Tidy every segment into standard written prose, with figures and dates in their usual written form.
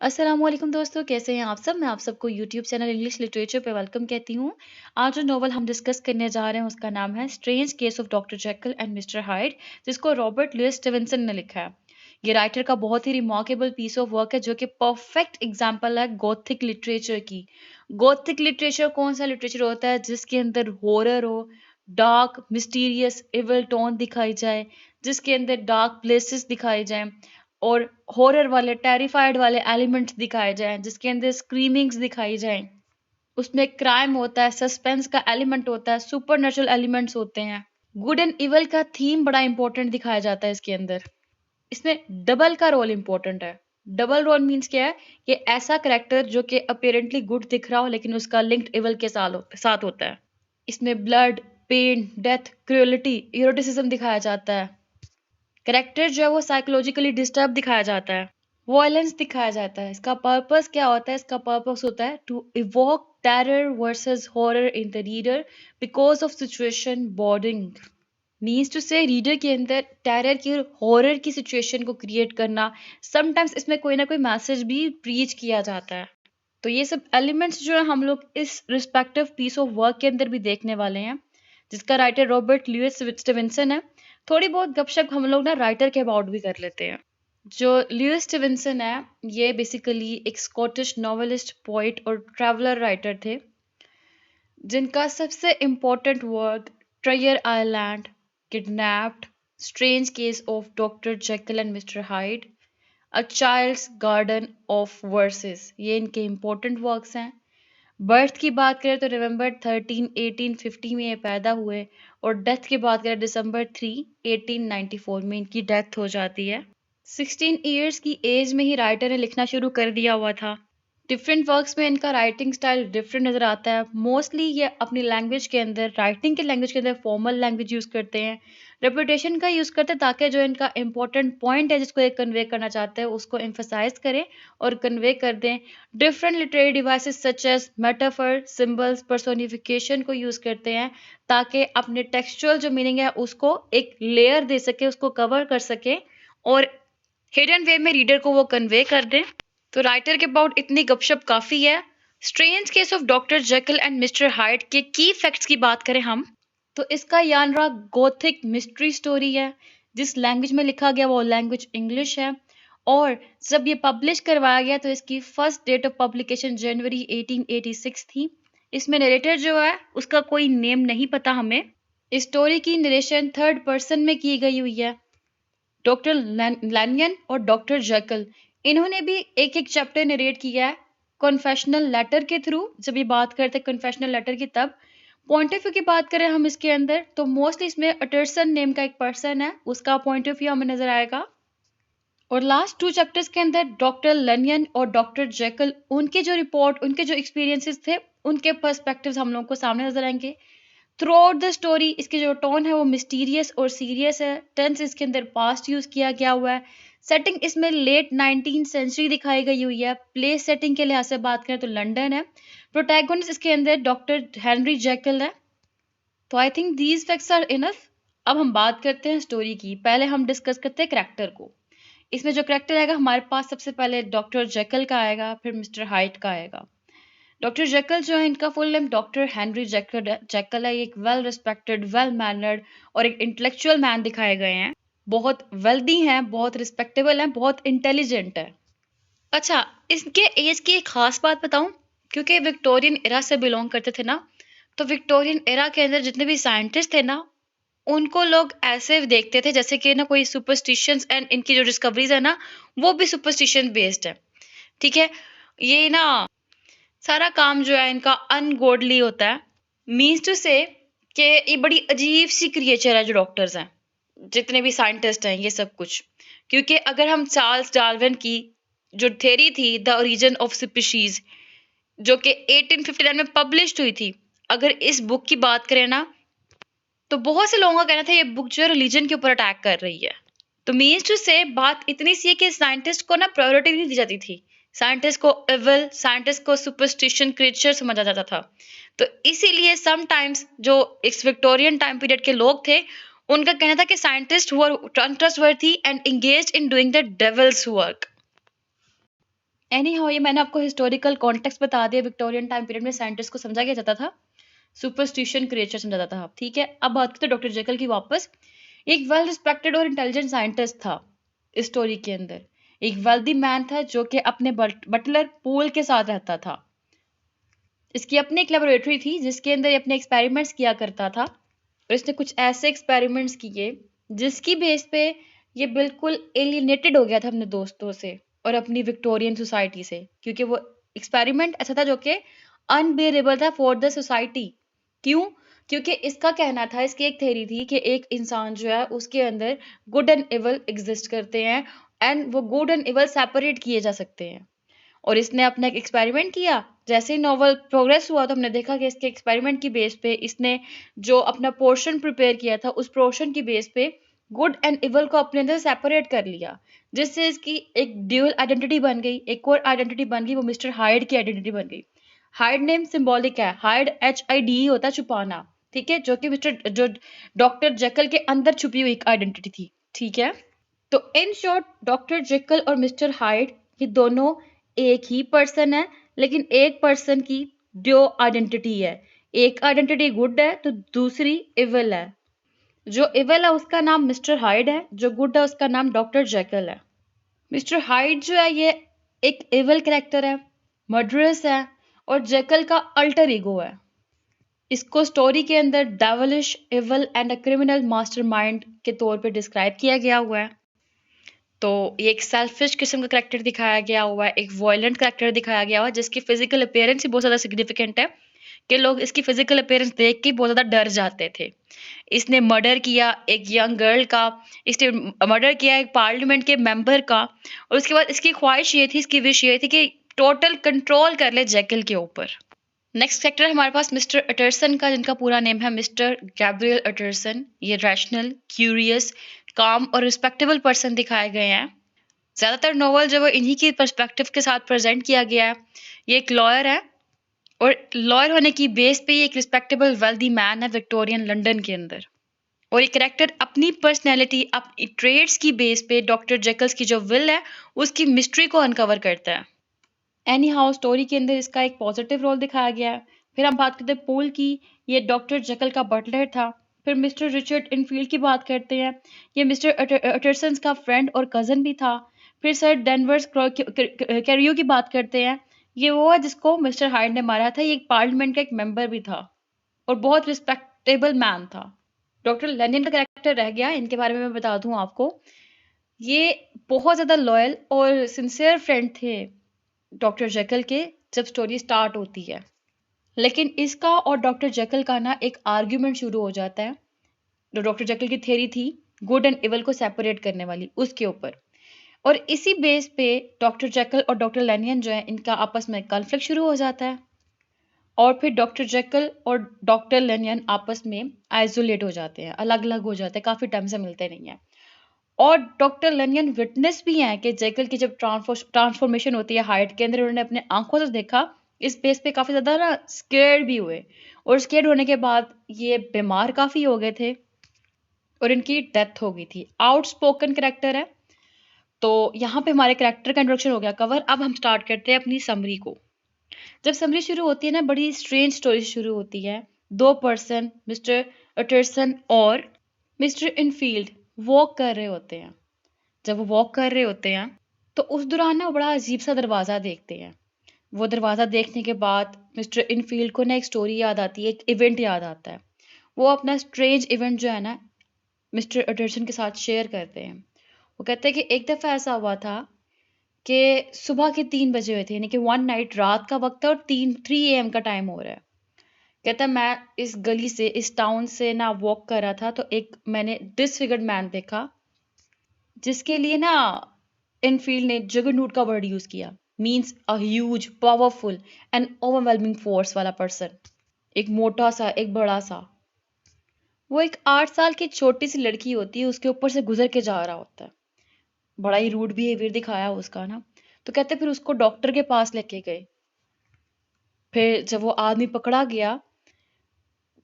अस्सलाम वालेकुम दोस्तों, कैसे हैं आप सब? मैं आप सबको यूट्यूब चैनल इंग्लिश लिटरेचर पे वेलकम कहती हूँ। आज जो नॉवल हम डिस्कस करने जा रहे हैं उसका नाम है strange case of doctor Jekyll and mister Hyde, जिसको रॉबर्ट लुइस स्टीवेंसन ने लिखा है। ये राइटर का बहुत ही रिमार्केबल पीस ऑफ वर्क है जो कि परफेक्ट एग्जाम्पल है गोथिक लिटरेचर की। गोथिक लिटरेचर कौन सा लिटरेचर होता है जिसके अंदर हॉरर हो, डार्क मिस्टीरियस इविल टोन दिखाई जाए, जिसके अंदर डार्क प्लेसेस दिखाई जाए और हॉरर वाले टेरिफाइड वाले एलिमेंट्स दिखाए जाएं, जिसके अंदर स्क्रीमिंग्स दिखाई जाएं। उसमें क्राइम होता है, सस्पेंस का एलिमेंट होता है, सुपरनेचुरल एलिमेंट्स होते हैं। गुड एंड इवल का थीम बड़ा इंपॉर्टेंट दिखाया जाता है इसके अंदर। इसमें डबल का रोल इंपॉर्टेंट है। डबल रोल मीन्स क्या है? कि ऐसा करेक्टर जो कि अपेरेंटली गुड दिख रहा हो लेकिन उसका लिंक्ड इवल के साथ होता है। इसमें blood, pain, death, cruelty, eroticism दिखाया जाता है। करेक्टर जो है वो साइकोलॉजिकली डिस्टर्ब दिखाया जाता है। वॉयलेंस दिखाया जाता है। इसका पर्पस क्या होता है? इसका पर्पस होता है to evoke terror versus horror in the reader because of situation boarding. Means to say reader के अंदर टेरर की और हॉरर की सिचुएशन को क्रिएट करना। समटाइम्स इसमें कोई ना कोई मैसेज भी प्रीच किया जाता है। तो ये सब एलिमेंट्स जो है हम लोग इस रिस्पेक्टिव पीस ऑफ वर्क के अंदर भी देखने वाले हैं, जिसका राइटर रॉबर्ट लुइस स्टीवेंसन है। थोड़ी बहुत गपशप हम लोग ना राइटर के अबाउट भी कर लेते हैं। जो लुइस स्टीवेंसन है, ये बेसिकली एक स्कॉटिश नॉवेलिस्ट, पोइट और ट्रैवलर राइटर थे, जिनका सबसे important work treasure island, kidnapped, strange case of doctor Jekyll and mister Hyde, a child's garden of verses, ये इनके इम्पोर्टेंट वर्क्स हैं। बर्थ की बात करें तो नवंबर 13 1850 में ये पैदा हुए और डेथ की बात करें दिसंबर 3 1894 में इनकी डेथ हो जाती है। 16 ईयर्स की एज में ही राइटर ने लिखना शुरू कर दिया हुआ था। डिफरेंट वर्क्स में इनका राइटिंग स्टाइल डिफरेंट नज़र आता है। मोस्टली ये अपनी लैंग्वेज के अंदर, राइटिंग के लैंग्वेज के अंदर फॉर्मल लैंग्वेज यूज़ करते हैं, रेपुटेशन का यूज़ करते हैं, ताकि जो इनका इंपॉर्टेंट पॉइंट है जिसको ये कन्वे करना चाहते हैं उसको एम्फसाइज करें और कन्वे कर दें। Different literary devices such as metaphor, symbols, personification को यूज़ करते हैं ताकि अपने टेक्सचुअल जो मीनिंग है उसको एक लेयर दे सके, उसको कवर कर सके और हिडन वे में रीडर को वो कन्वे कर दें। तो राइटर के अबाउट इतनी गपशप काफ़ी है। Strange case of doctor Jekyll and mister Hyde के की फैक्ट्स की बात करें हम, तो इसका यानरा गोथिक मिस्ट्री स्टोरी है। जिस लैंग्वेज में लिखा गया वो लैंग्वेज इंग्लिश है और जब ये पब्लिश करवाया गया तो इसकी फर्स्ट डेट ऑफ पब्लिकेशन जनवरी 1886 थी। इसमें नरेटर जो है उसका कोई नेम नहीं पता हमें। इस स्टोरी की नरेशन थर्ड पर्सन में की गई हुई है। डॉक्टर लैनियन और डॉक्टर जेkyll, इन्होंने भी एक एक चैप्टर नरेट किया है कॉन्फेशनल लेटर के थ्रू। जब ये बात करते हैं कॉन्फेशनल लेटर की, तब पॉइंट ऑफ व्यू की बात करें हम इसके अंदर तो मोस्टली इसमें अटरसन नेम का एक पर्सन है, उसका पॉइंट ऑफ व्यू हमें नजर आएगा। और लास्ट 2 चैप्टर्स के अंदर डॉक्टर लनियन और डॉक्टर जेkyll, उनके जो रिपोर्ट, उनके जो एक्सपीरियंसेस थे, उनके पर्सपेक्टिव्स हम लोगों को सामने नजर आएंगे। थ्रू आउट द स्टोरी इसकी जो टोन है वो मिस्टीरियस और सीरियस है। टेंस इसके अंदर पास्ट यूज किया गया हुआ है। सेटिंग इसमें लेट 19th सेंचुरी दिखाई गई हुई है। प्लेस सेटिंग के लिहाज से बात करें तो लंदन है। प्रोटैगोनिस्ट इसके अंदर डॉक्टर हेनरी जेkyll है। तो I think these facts are enough. अब हम बात करते हैं स्टोरी की। पहले हम डिस्कस करते हैं करैक्टर को। इसमें जो करैक्टर आएगा हमारे पास, सबसे पहले डॉक्टर जेkyll का आएगा, फिर मिस्टर हाइट का आएगा। डॉक्टर जेkyll जो है, इनका फुल नेम डॉक्टर हेनरी जेkyll है। एक वेल रिस्पेक्टेड, वेल मैनर्ड और एक इंटेलेक्चुअल मैन दिखाए गए हैं। बहुत वेल्दी हैं, बहुत रिस्पेक्टेबल हैं, बहुत इंटेलिजेंट है। अच्छा, इसके एज की एक खास बात बताऊं, क्योंकि विक्टोरियन एरा से बिलोंग करते थे ना, तो विक्टोरियन एरा के अंदर जितने भी साइंटिस्ट थे ना, उनको लोग ऐसे देखते थे जैसे कि ना कोई सुपरस्टिशंस, एंड इनकी जो डिस्कवरीज है ना वो भी सुपरस्टिशन बेस्ड है। ठीक है, ये ना सारा काम जो है इनका अनगॉडली होता है। मीन्स टू से कि ये बड़ी अजीब सी क्रिएचर है जो डॉक्टर्स हैं, जितने भी साइंटिस्ट हैं, ये सब कुछ। क्योंकि अगर हम चार्ल्स डार्विन की जो थ्योरी थी द ओरिजिन ऑफ स्पीशीज, जो कि 1859 में पब्लिश हुई थी, अगर इस बुक की बात करें ना, तो बहुत से लोगों का कहना था ये बुक जो है रिलीजन के ऊपर अटैक कर रही है। तो मीन्स टू से बात इतनी सी है कि साइंटिस्ट को ना प्रायोरिटी नहीं दी जाती थी। साइंटिस्ट को एविल, साइंटिस्ट को सुपरस्टिशन क्रिएचर समझा जाता था। तो इसीलिए समटाइम्स जो इस विक्टोरियन टाइम पीरियड के लोग थे, उनका कहना था कि scientist who are untrustworthy and engaged in doing the devil's work. Anyhow ये मैंने आपको हिस्टोरिकल कॉन्टेक्स्ट बता दिया। विक्टोरियन टाइम पीरियड में साइंटिस्ट को समझा क्या जाता था, सुपरस्टिशन क्रिएचर समझा जाता था। ठीक है, अब बात करते हैं डॉक्टर जेकल की वापस। एक वेल रिस्पेक्टेड और इंटेलिजेंट साइंटिस्ट था इस स्टोरी के अंदर। एक वेल्दी मैन था जो कि अपने बटलर पूल के साथ रहता था। इसकी अपनी एक लेबोरेटरी थी जिसके अंदर ये अपने एक्सपेरिमेंट्स किया करता था, और इसने कुछ ऐसे एक्सपेरिमेंट्स किए जिसकी बेस पे ये बिल्कुल एलिनेटेड हो गया था अपने दोस्तों से और अपनी विक्टोरियन सोसाइटी से, क्योंकि वो एक्सपेरिमेंट ऐसा था जो कि अनबेरेबल था फॉर द सोसाइटी। क्यों? क्योंकि इसका कहना था, इसकी एक थ्योरी थी कि एक इंसान जो है उसके अंदर गुड एंड इवल एग्जिस्ट करते हैं, एंड वो गुड एंड इवल सेपरेट किए जा सकते हैं। और इसने अपना एक एक्सपेरिमेंट किया। जैसे ही नॉवल प्रोग्रेस हुआ तो हमने देखा कि इसके एक्सपेरिमेंट की बेस पे इसने जो अपना पोर्शन प्रिपेयर किया था उस पोर्शन की बेस पे गुड एंड इवल को अपने अंदर सेपरेट कर लिया, जिससे इसकी एक ड्यूअल आइडेंटिटी बन गई, एक और आइडेंटिटी बन गई, वो मिस्टर हाइड की आइडेंटिटी बन गई। हाइड नेम सिंबॉलिक है, हाइड HIDE होता है छुपाना, ठीक है, जो कि मिस्टर जो डॉक्टर जेकल के अंदर छुपी हुई एक आइडेंटिटी थी। ठीक है, तो इन शॉर्ट डॉक्टर जेकल और मिस्टर हाइड ये दोनों एक ही पर्सन है, लेकिन एक पर्सन की दो आइडेंटिटी है। एक आइडेंटिटी गुड है तो दूसरी इविल है। जो इविल है उसका नाम मिस्टर हाइड है, जो गुड है उसका नाम डॉक्टर जेकल है। मिस्टर हाइड जो है ये एक इविल कैरेक्टर है, मर्डरस है, और जेकल का अल्टर ईगो है। इसको स्टोरी के अंदर devilish, evil and a criminal mastermind के तौर पे डिस्क्राइब किया गया हुआ है। तो ये एक सेल्फिश किस्म का करैक्टर दिखाया गया हुआ है, एक वॉयलेंट करैक्टर दिखाया गया हुआ है, जिसकी फिजिकल अपीयरेंस ही बहुत ज़्यादा सिग्निफिकेंट है कि लोग इसकी फिजिकल अपीयरेंस देख के बहुत ज़्यादा डर जाते थे। इसने मर्डर किया एक यंग गर्ल का, इसने मर्डर किया एक पार्लियामेंट के मेंबर का, और उसके बाद इसकी ख्वाहिश ये थी, इसकी विश ये थी कि टोटल कंट्रोल कर ले जेकल के ऊपर। नेक्स्ट फैक्टर है हमारे पास मिस्टर अटरसन का, जिनका पूरा नेम है मिस्टर गैब्रियल अटरसन। ये रैशनल, क्यूरियस, काम और रिस्पेक्टेबल पर्सन दिखाए गए हैं। ज़्यादातर नॉवल जो है इन्हीं की पर्सपेक्टिव के साथ प्रेजेंट किया गया है। ये एक लॉयर है, और लॉयर होने की बेस पे ये एक रिस्पेक्टेबल वेल्दी मैन है विक्टोरियन लंदन के अंदर। और ये कैरेक्टर अपनी पर्सनैलिटी, अपनी ट्रेड्स की बेस पे डॉक्टर जेकल्स की जो विल है उसकी मिस्ट्री को अनकवर करता है। एनी हाउ स्टोरी के अंदर इसका एक पॉजिटिव रोल दिखाया गया है। फिर हम बात करते हैं पोल की। ये डॉक्टर जेकल का बटलर था। फिर मिस्टर रिचर्ड इनफील्ड की बात करते हैं। ये मिस्टर अटरसन का फ्रेंड और कज़न भी था। फिर सर डेनवर्स कैरियो की बात करते हैं। ये वो है जिसको मिस्टर हाइड ने मारा था। ये एक पार्लियामेंट का एक मेंबर भी था और बहुत रिस्पेक्टेबल मैन था। डॉक्टर लेनिन का कैरेक्टर रह गया, इनके बारे में मैं बता दूं आपको। ये बहुत ज़्यादा लॉयल और सिंसियर फ्रेंड थे डॉक्टर जेकल के जब स्टोरी स्टार्ट होती है। लेकिन इसका और डॉक्टर जेकल का ना एक आर्ग्यूमेंट शुरू हो जाता है। जो डॉक्टर जेकल की थ्योरी थी गुड एंड इवल को सेपरेट करने वाली, उसके ऊपर। और इसी बेस पे डॉक्टर जेकल और डॉक्टर लेनियन जो है इनका आपस में कॉन्फ्लिक्ट शुरू हो जाता है। और फिर डॉक्टर जेकल और डॉक्टर लेनियन आपस में आइसोलेट हो जाते हैं, अलग अलग हो जाते हैं, काफ़ी टाइम से मिलते नहीं हैं। और डॉक्टर लेनियन विटनेस भी हैं कि जेकल की जब ट्रांसफॉर्मेशन होती है हाइड के अंदर, उन्होंने अपने आंखों से देखा। इस बेस पे काफ़ी ज़्यादा ना स्केर्ड भी हुए, और स्केर्ड होने के बाद ये बीमार काफ़ी हो गए थे और इनकी डेथ हो गई थी। आउटस्पोकन करेक्टर है। तो यहाँ पे हमारे करेक्टर का इंट्रोडक्शन हो गया कवर। अब हम स्टार्ट करते हैं अपनी समरी को। जब समरी शुरू होती है ना, बड़ी स्ट्रेंज स्टोरी शुरू होती है। दो पर्सन, मिस्टर अटरसन और मिस्टर इनफील्ड, वॉक कर रहे होते हैं। जब वो वॉक कर रहे होते हैं तो उस दौरान ना वो बड़ा अजीब सा दरवाज़ा देखते हैं। वो दरवाज़ा देखने के बाद मिस्टर इनफील्ड को ना एक स्टोरी याद आती है, एक इवेंट याद आता है। वो अपना स्ट्रेंज इवेंट जो है ना मिस्टर अटरसन के साथ शेयर करते हैं। वो कहते हैं कि एक दफ़ा ऐसा हुआ था कि सुबह के 3 बजे हुए थे, यानी कि वन नाइट, रात का वक्त है और 3 AM का टाइम हो रहा है। कहता है मैं इस गली से, इस टाउन से ना वॉक कर रहा था तो एक मैंने डिसफिगर्ड मैन देखा, जिसके लिए ना इनफील्ड ने जगरनूट का वर्ड यूज किया। Means a huge, powerful and overwhelming force वाला पर्सन। एक मोटा सा, एक बड़ा सा। वो एक 8 साल की छोटी सी लड़की होती है, उसके ऊपर से गुजर के जा रहा होता है। बड़ा ही रूड बिहेवियर दिखाया उसका ना। तो कहते फिर उसको डॉक्टर के पास लेके गए। फिर जब वो आदमी पकड़ा गया,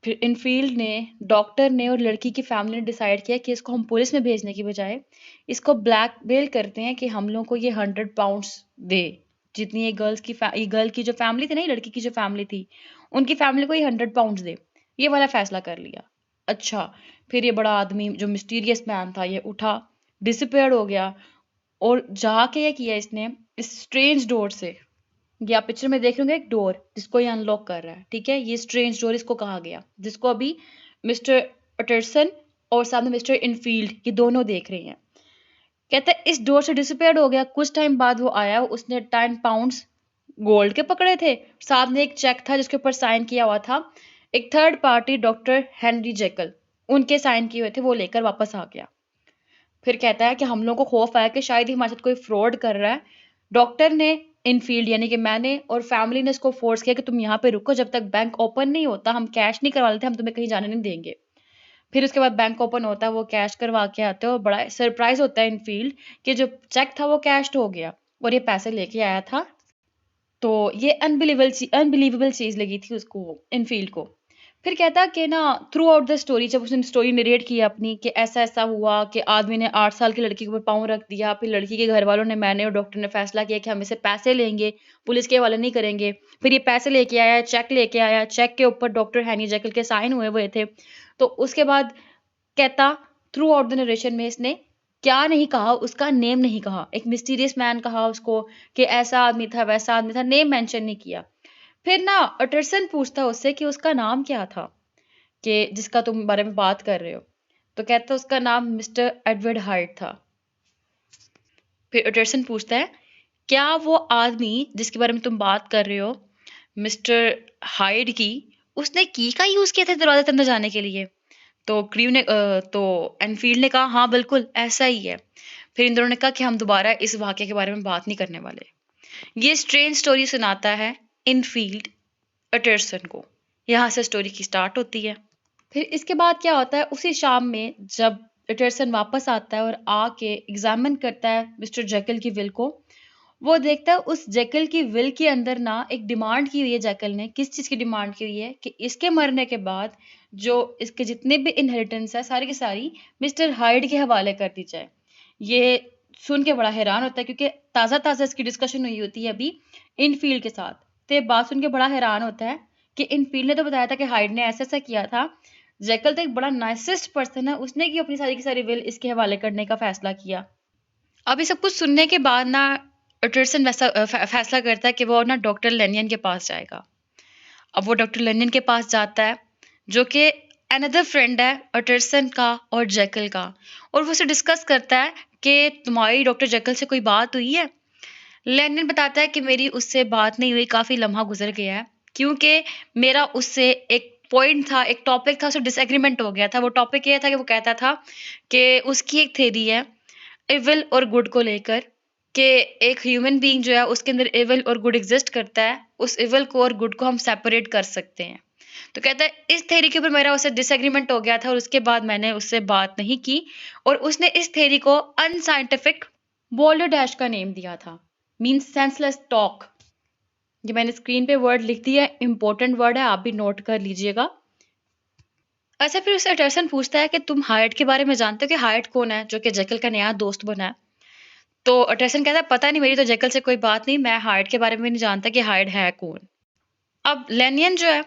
फिर इनफील्ड ने, डॉक्टर ने और लड़की की फैमिली ने डिसाइड किया कि इसको हम पुलिस में भेजने की बजाय इसको ब्लैकमेल करते हैं कि हम लोगों को ये 100 पाउंड्स दे। जितनी ये गर्ल की जो फैमिली थी ना, ये लड़की की जो फैमिली थी, उनकी फैमिली को ये 100 पाउंड्स दे। ये वाला फैसला कर लिया। अच्छा, फिर ये बड़ा आदमी जो मिस्टीरियस मैन था ये उठा, डिसअपीयर्ड हो गया और जाके ये किया इसने इस स्ट्रेंज डोर से। ये आप पिक्चर में देख रहे होंगे एक डोर जिसको ये अनलॉक कर रहा है, ठीक है? ये स्ट्रेंज डोर इसको कहा गया, जिसको अभी मिस्टर पटरसन और सामने मिस्टर इनफील्ड ये दोनों देख रहे हैं। कहता है इस डोर से डिसअपीयर्ड हो गया। कुछ टाइम बाद वो आया, उसने 10 पाउंड्स गोल्ड के पकड़े थे, सामने एक चेक था जिसके ऊपर साइन किया हुआ था एक third party doctor Henry Jekyll, उनके साइन किए हुए थे, वो लेकर वापस आ गया। फिर कहता है कि हम लोगों को खौफ आया कि शायद ही हमारे साथ कोई फ्रॉड कर रहा है। डॉक्टर ने इनफील्ड यानी कि मैंने और फैमिली ने इसको फोर्स किया कि तुम यहाँ पे रुको, जब तक बैंक ओपन नहीं होता हम कैश नहीं करवा लेते, हम तुम्हें कहीं जाने नहीं देंगे। फिर उसके बाद बैंक ओपन होता है, वो कैश करवा के आते हो और बड़ा सरप्राइज होता है इनफील्ड कि जो चेक था वो कैश हो गया और ये पैसे लेके आया था। तो ये अनबिलीवेबल चीज लगी थी उसको, इनफील्ड को। फिर कहता कि ना थ्रू आउट द स्टोरी, जब उसने स्टोरी नरेट की अपनी कि ऐसा ऐसा हुआ कि आदमी ने 8 साल की लड़की के ऊपर पाँव रख दिया, फिर लड़की के घर वालों ने, मैंने और डॉक्टर ने फैसला किया कि हम इसे पैसे लेंगे, पुलिस के हवाले नहीं करेंगे। फिर ये पैसे लेके आया, चेक लेके आया, चेक के ऊपर डॉक्टर हैनी जेकल के साइन हुए हुए थे। तो उसके बाद कहता थ्रू आउट द नरेशन में इसने क्या नहीं कहा, उसका नेम नहीं कहा, एक मिस्टीरियस मैन कहा उसको कि ऐसा आदमी था वैसा आदमी था, नेम मेंशन नहीं किया। फिर ना अटरसन पूछता उससे कि उसका नाम क्या था, कि जिसका तुम बारे में बात कर रहे हो। तो कहता उसका नाम मिस्टर एडवर्ड हाइट था। फिर अटरसन पूछता है क्या वो आदमी जिसके बारे में तुम बात कर रहे हो मिस्टर हाइड की, उसने की का यूज किया था दरवाजे के अंदर जाने के लिए? तो तो एनफील्ड ने कहा हाँ बिल्कुल ऐसा ही है। फिर इन दोनों ने कहा कि हम दोबारा इस वाक्य के बारे में बात नहीं करने वाले। ये स्ट्रेंज स्टोरी सुनाता है इनफील्ड अटरसन को। यहाँ से स्टोरी की स्टार्ट होती है। फिर इसके बाद क्या होता है, उसी शाम में जब अटरसन वापस आता है और आके एग्जामिन करता है मिस्टर जेकल की विल को, वो देखता है उस जेकल की विल के अंदर ना एक डिमांड की हुई है। जेकल ने किस चीज की डिमांड की हुई है कि इसके मरने के बाद जो इसके जितने भी इनहेरिटेंस है सारी की सारी मिस्टर हाइड के हवाले कर दी जाए। ये सुन के बड़ा हैरान होता है क्योंकि ताजा ताजा इसकी डिस्कशन हुई होती है अभी इनफील्ड के साथ। तो ये बात सुन के बड़ा हैरान होता है कि इनफील्ड ने तो बताया था कि हाइड ने ऐसा ऐसा किया था। जेकल तो एक बड़ा नाइसेस्ट पर्सन है, उसने की अपनी सारी की सारी विल इसके हवाले करने का फैसला किया। अब ये सब कुछ सुनने के बाद ना अटरसन फैसला करता है कि वो ना डॉक्टर लेनियन के पास जाएगा। अब वो डॉक्टर लेनियन के पास जाता है जो कि अनदर फ्रेंड है अटरसन का और जेकल का, और वो उसे डिस्कस करता है कि तुम्हारी डॉक्टर जेकल से कोई बात हुई है। लेनियन बताता है कि मेरी उससे बात नहीं हुई, काफ़ी लम्हा गुजर गया है, क्योंकि मेरा उससे एक पॉइंट था, एक टॉपिक था, उससे डिसएग्रीमेंट हो गया था। वो टॉपिक ये था कि वो कहता था कि उसकी एक थ्योरी है इविल और गुड को लेकर, कि एक ह्यूमन बीइंग जो है उसके अंदर इविल और गुड एग्जिस्ट करता है, उस इविल को और गुड को हम सेपरेट कर सकते हैं। तो कहता है इस थ्योरी के ऊपर मेरा उससे डिसएग्रीमेंट हो गया था और उसके बाद मैंने उससे बात नहीं की, और उसने इस थ्योरी को अनसाइंटिफिक बोल्डर डैश का नेम दिया था, मीन्स सेंसलेस टॉक। ये मैंने स्क्रीन पे वर्ड लिख दिया, इंपॉर्टेंट वर्ड है, आप भी नोट कर लीजिएगा। अच्छा, फिर उससे अटरसन पूछता है कि तुम हायट के बारे में जानते हो कि हायट कौन है, जो कि जेकल का नया दोस्त बना है। तो अटरसन कहता है पता नहीं, मेरी तो जेकल से कोई बात नहीं, मैं हायट के बारे में नहीं जानता कि हायट है कौन। अब लेनियन जो है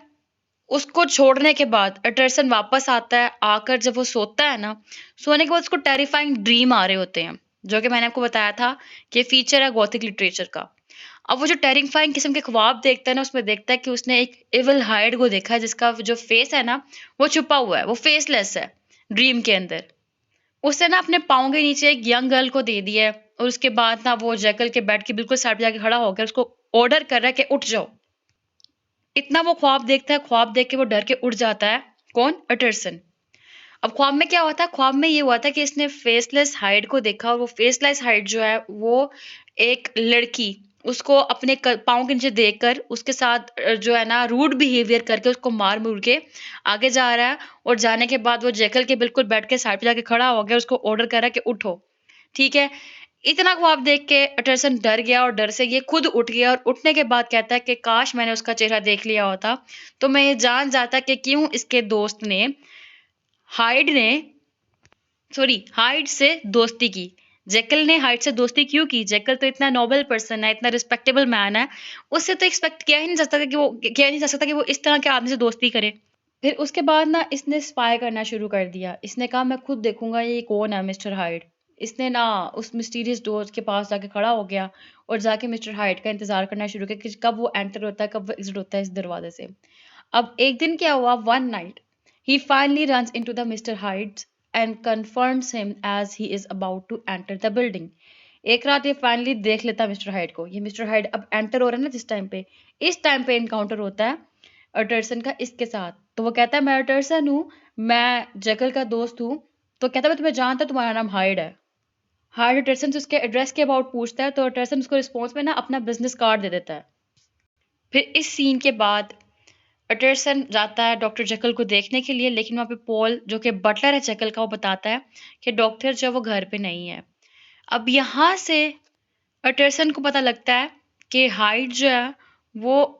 उसको छोड़ने के बाद अटरसन वापस आता है। आकर जब वो सोता है ना, सोने के बाद उसको टेरिफाइंग ड्रीम आ रहे होते हैं, जो कि मैंने आपको बताया था कि फीचर है गॉथिक लिटरेचर का। अब वो जो टेरिफाइंग किस्म के ख्वाब देखता है ना, उसमें देखता है कि उसने एक इविल हाइड को देखा है जिसका जो फेस है ना वो छुपा हुआ है, वो फेसलेस है ड्रीम के अंदर। उसने ना अपने पाँव के नीचे एक यंग गर्ल को दे दिया है, और उसके बाद ना वो जेकल के बेड के बिल्कुल साइड पे जाके खड़ा होकर उसको ऑर्डर कर रहा है कि उठ जाओ। इतना वो ख्वाब देखता है, ख्वाब देख के वो डर के उठ जाता है। कौन? अटरसन। अब ख्वाब में क्या हुआ था? ख्वाब में ये हुआ था कि इसने फेसलेस हाइड को देखा, और वो फेसलेस हाइड जो है वो एक लड़की उसको अपने पाँव के नीचे देखकर उसके साथ जो है ना रूड बिहेवियर करके उसको मार मुर के आगे जा रहा है, और जाने के बाद वो जेकल के बिल्कुल बेड के साइड पे जाके खड़ा हो गया, उसको ऑर्डर कर रहा है कि उठो। ठीक है, इतना ख्वाब देख के अटरसन डर गया और डर से ये खुद उठ गया, और उठने के बाद कहता है कि काश मैंने उसका चेहरा देख लिया होता तो मैं ये जान जाता कि क्यों इसके दोस्त ने हाइड से दोस्ती की, जेकल ने हाइड से दोस्ती क्यों की? जेकल तो इतना नोबल पर्सन है, इतना रिस्पेक्टेबल मैन है, उससे तो एक्सपेक्ट किया ही नहीं जा सकता कि वो इस तरह के आदमी से दोस्ती करे। फिर उसके बाद ना इसने स्पाई करना शुरू कर दिया। इसने कहा मैं खुद देखूंगा ये कौन है मिस्टर हाइड। इसने ना उस मिस्टीरियस डोर के पास जाके खड़ा हो गया और जाके मिस्टर हाइड का इंतजार करना शुरू किया कि कब वो एंटर होता है, कब वो एग्जिट होता है इस दरवाजे से। अब एक दिन क्या हुआ, one night he finally runs into the mister Hyde and confirms him as he is about to enter the building. एक रात ये फाइनली देख लेता है मिस्टर हाइड को। ये मिस्टर हाइड अब एंटर हो रहा है ना जिस टाइम पे, इस टाइम पे इनकाउंटर होता है अटर्सन का इसके साथ। तो वो कहता है मैं अटर्सन हूँ, मैं जेकल का दोस्त हूँ। तो कहता है मैं तुम्हें जानता हूं, तुम्हारा नाम हाइड है। हाइड अटर्सन से उसके एड्रेस के अबाउट पूछता है, तो अटर्सन उसको रिस्पॉन्स में ना अपना बिजनेस कार्ड दे देता है। फिर इस सीन के बाद अटर्सन जाता है डॉक्टर जेकल को देखने के लिए, लेकिन वहाँ पे पॉल जो कि बटलर है जेकल का, वो बताता है कि डॉक्टर जो है वो घर पे नहीं है। अब यहाँ से अटर्सन को पता लगता है कि हाइड जो है वो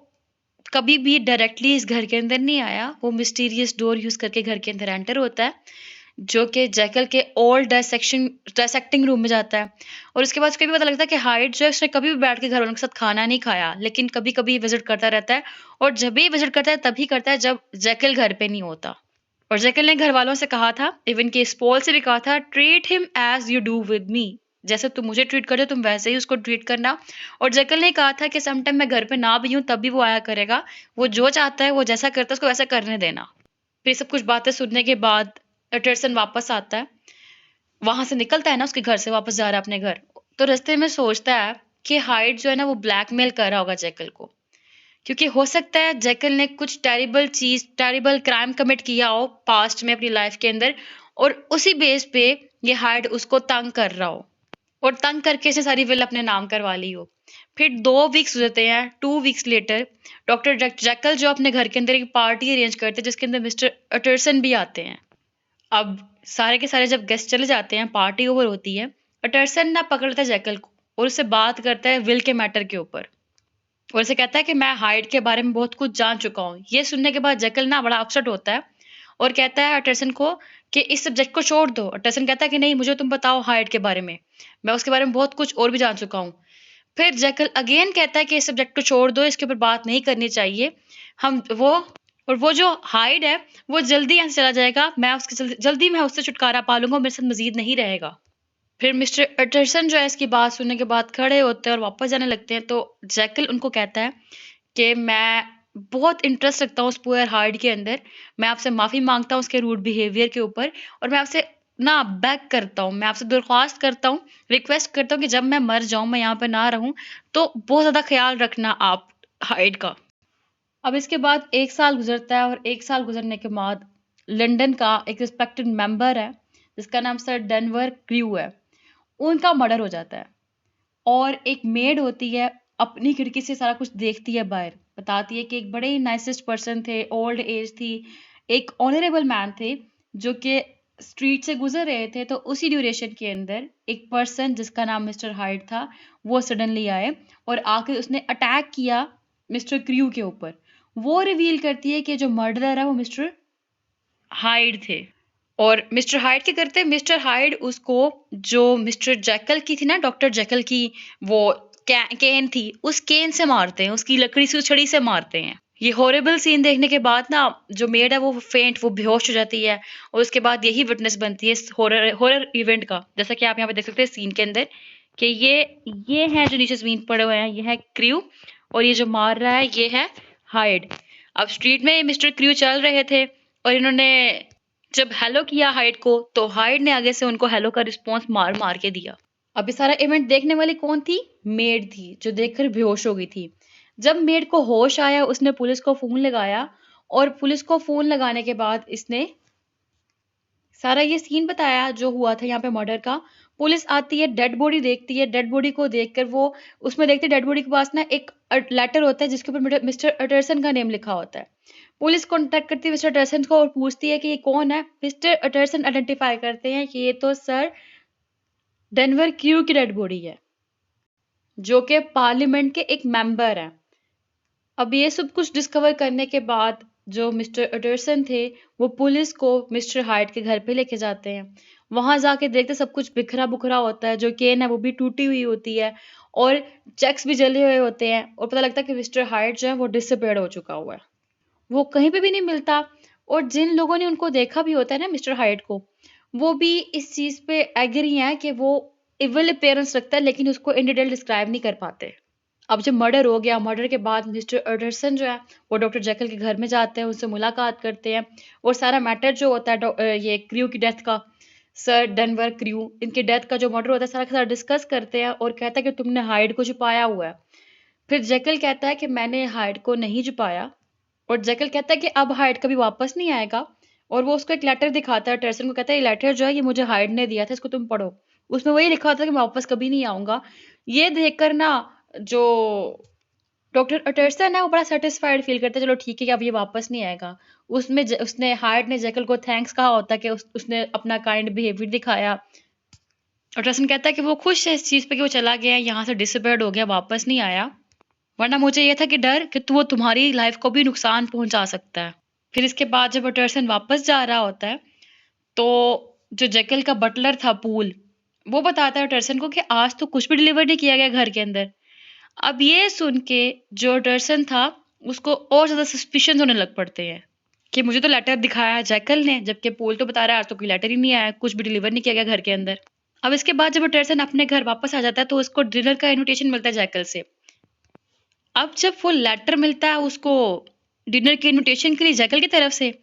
कभी भी डायरेक्टली इस घर के अंदर नहीं आया। वो मिस्टीरियस डोर यूज करके घर के अंदर एंटर होता है, जो कि जैकल के ओल्ड डायसेक्टिंग रूम में जाता है। और उसके बाद उसको भी पता लगता है कि हाइड जो है उसने कभी भी बैठ के घर वालों के साथ खाना नहीं खाया, लेकिन कभी कभी विजिट करता रहता है। और जब भी विजिट करता है तभी करता है जब जैकल घर पे नहीं होता। और जैकल ने घर वालों से कहा था, इवन कि स्पॉल से भी कहा था, treat him as you do with me, जैसे तुम मुझे ट्रीट करते हो तुम वैसे ही उसको ट्रीट करना। और जैकल ने कहा था कि समटाइम मैं घर पे ना भी हूं तब भी वो आया करेगा, वो जो चाहता है वो जैसा करता है उसको वैसा करने देना। फिर सब कुछ बातें सुनने के बाद अटर्सन वापस आता है, वहां से निकलता है ना, उसके घर से वापस जा रहा है अपने घर। तो रास्ते में सोचता है कि हाइड जो है ना वो ब्लैकमेल कर रहा होगा जैकल को, क्योंकि हो सकता है जैकल ने कुछ टेरिबल क्राइम कमिट किया हो पास्ट में अपनी लाइफ के अंदर, और उसी बेस पे ये हाइड उसको तंग कर रहा हो, और तंग करके इसने सारी विल अपने नाम करवा ली हो। फिर 2 वीक्स गुजरते हैं। 2 वीक्स लेटर डॉक्टर जैकल जो अपने घर के अंदर एक पार्टी अरेंज करते हैं जिसके अंदर मिस्टर अटर्सन भी आते हैं। अब सारे के सारे जब गेस्ट चले जाते हैं, पार्टी ओवर होती है, अटर्सन ना पकड़ता है जैकल को और उससे बात करता है विल के मैटर के ऊपर, और उसे कहता है कि मैं हाइड के बारे में बहुत कुछ जान चुका हूँ। ये सुनने के बाद जैकल ना बड़ा अपसेट होता है और कहता है अटर्सन को कि इस सब्जेक्ट को छोड़ दो। अटर्सन कहता है कि नहीं, मुझे तुम बताओ हाइड के बारे में, मैं उसके बारे में बहुत कुछ और भी जान चुका हूँ। फिर जैकल अगेन कहता है कि इस सब्जेक्ट को छोड़ दो, इसके ऊपर बात नहीं करनी चाहिए। हम वो और वो जो हाइड है वो जल्दी यहाँ से चला जाएगा, मैं उसके जल्दी मैं उससे छुटकारा पा लूंगा, मेरे साथ मजीद नहीं रहेगा। फिर मिस्टर अटर्सन जो है इसकी बात सुनने के बाद खड़े होते हैं और वापस जाने लगते हैं। तो जैकल उनको कहता है कि मैं बहुत इंटरेस्ट रखता हूँ उस पुअर हार्ड के अंदर, मैं आपसे माफ़ी मांगता हूँ उसके रूड बिहेवियर के ऊपर, और मैं आपसे ना बैक करता हूँ, मैं आपसे दरख्वास्त करता हूँ, रिक्वेस्ट करता हूँ कि जब मैं मर जाऊँ, मैं यहाँ पर ना रहूँ, तो बहुत ज़्यादा ख्याल रखना आप हाइड का। अब इसके बाद 1 साल गुजरता है, और 1 साल गुजरने के बाद लंदन का एक रिस्पेक्टेड मेंबर है जिसका नाम सर डेनवर क्रू है, उनका मर्डर हो जाता है। और एक मेड होती है, अपनी खिड़की से सारा कुछ देखती है बाहर, बताती है कि एक बड़े ही नाइसेस्ट पर्सन थे, ओल्ड एज थी, एक ऑनरेबल मैन थे, जो कि स्ट्रीट से गुजर रहे थे। तो उसी ड्यूरेशन के अंदर एक पर्सन जिसका नाम मिस्टर हाइड था वो सडनली आए और आकर उसने अटैक किया मिस्टर क्रू के ऊपर। वो रिवील करती है कि जो मर्डरर है वो मिस्टर हाइड थे। और मिस्टर हाइड क्या करते हैं, मिस्टर हाइड उसको, जो मिस्टर जैकल की थी ना, डॉक्टर जैकल की वो केन थी, उस केन से मारते हैं, उसकी लकड़ी से, उस छड़ी से मारते हैं। ये हॉरिबल सीन देखने के बाद ना जो मेड है वो फेंट, वो बेहोश हो जाती है, और उसके बाद यही विटनेस बनती है इस हॉरर हॉरर इवेंट का, जैसा कि आप यहाँ पे देख सकते हैं सीन के अंदर कि ये है जो नीचे जमीन पड़े हुए हैं, ये है क्रू, और ये जो मार रहा है ये है हाइड। अब स्ट्रीट में मिस्टर क्रू चल रहे थे और इन्होंने जब हेलो किया हाइड को, तो हाइड ने आगे से उनको हेलो का रिस्पॉन्स मार मार के दिया। अब ये सारा इवेंट देखने वाली कौन थी? मेड थी, जो देखकर बेहोश हो गई थी। जब मेड को होश आया उसने पुलिस को फोन लगाया, और पुलिस को फोन लगाने के बाद इसने सारा ये सीन बताया जो हुआ था यहाँ पे मर्डर का। पुलिस आती है, डेड बॉडी देखती है, डेड बॉडी को देखकर वो उसमें देखती है डेड बॉडी के पास ना एक लेटर होता है जिसके ऊपर मिस्टर अटर्सन का नेम लिखा होता है। पुलिस कांटेक्ट करती है मिस्टर अटर्सन को और पूछती है कि ये कौन है। मिस्टर अटर्सन आइडेंटिफाई करते हैं कि ये तो सर डेनवर क्यू की डेड बॉडी है, जो कि पार्लियामेंट के एक मेंबर हैं। अब ये सब कुछ डिस्कवर करने के बाद जो मिस्टर अटर्सन थे वो पुलिस को मिस्टर हाइड के घर पे लेके जाते हैं, वहां जाके देखते सब कुछ बिखरा बुखरा होता है, जो केन है वो भी टूटी हुई होती है और चेक्स भी जले हुए होते हैं, और पता लगता है कि मिस्टर हाइड जो है वो डिसअपीयर्ड हो चुका हुआ है, वो कहीं पे भी नहीं मिलता। और जिन लोगों ने उनको देखा भी होता है ना मिस्टर हाइड को, वो भी इस चीज पे एग्री है कि वो इविल अपीयरेंस रखता है, लेकिन उसको इन डिटेल डिस्क्राइब नहीं कर पाते। अब जब मर्डर हो गया, मर्डर के बाद मिस्टर एंडरसन जो है वो डॉक्टर जैकल के घर में जाते हैं, उनसे मुलाकात करते हैं, और सारा मैटर जो होता है ये क्रू की डेथ का, सर डेनवर क्रू, इनकी डेथ का जो मर्डर होता है सारा का सारा डिस्कस करते हैं, और कहता है कि तुमने हाइड को छुपाया हुआ है। फिर जैकल कहता है कि मैंने हाइड को नहीं छुपाया, और जैकल कहता है कि अब हाइड कभी वापस नहीं आएगा, और वो उसको एक लेटर दिखाता है, टर्सन को कहता है ये लेटर जो है ये मुझे हाइड ने दिया था, इसको तुम पढ़ो। उसमें वही लिखा होता है कि मैं वापस कभी नहीं आऊंगा। ये देखकर ना जो डॉक्टर अटर्सन है वो बड़ा सेटिस्फाइड फील करता है, चलो ठीक है कि अब ये वापस नहीं आएगा। उसने हार्ट ने जैकल को थैंक्स कहा होता है कि उसने अपना काइंड बिहेवियर दिखाया। अटर्सन कहता है कि वो खुश है इस चीज पे कि वो चला गया, यहाँ से डिसअपीयर्ड हो गया, वापस नहीं आया, वरना मुझे ये था कि डर कि वो तुम्हारी लाइफ को भी नुकसान पहुंचा सकता है। फिर इसके बाद जब अटर्सन वापस जा रहा होता है, तो जो जैकल का बटलर था पूल, वो बताता है अटर्सन को कि आज तो कुछ भी डिलीवर नहीं किया गया घर के अंदर। अब ये सुन के जो डर्सन था उसको और ज्यादा सस्पिशन होने लग पड़ते हैं कि मुझे तो लेटर दिखाया है जैकल ने, जबकि पोल तो बता रहा है आज तो कोई लेटर ही नहीं आया, कुछ भी डिलीवर नहीं किया गया घर के अंदर। अब इसके बाद जब डर्सन अपने घर वापस आ जाता है तो उसको डिनर का इनविटेशन मिलता है जैकल से। अब जब वो लेटर मिलता है उसको डिनर के इनविटेशन के लिए जैकल की तरफ से,